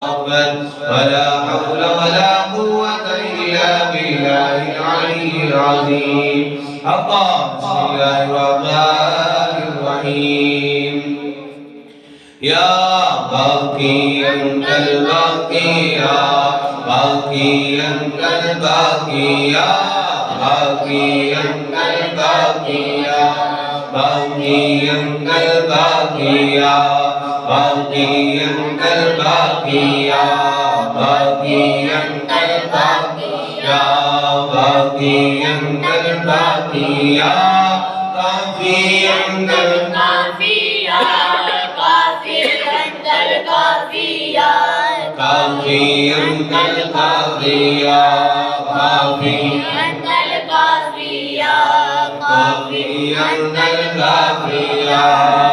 ولا حول ولا قوة إلا بالله العلي العظيم. بسم الله الرحمن الرحيم. يا باقي أنت الباقي يا باقي أنت الباقي يا باقي أنت الباقي يا باقي أنت الباقي يا باقي أنت الباقي يا باقي أنت الباقي يا باقي أنت الباقي يا كافي أنت الكافي يا كافي أنت الكافي يا كافي أنت الكافي يا كافي أنت الكافي يا كافي أنت الكافي يا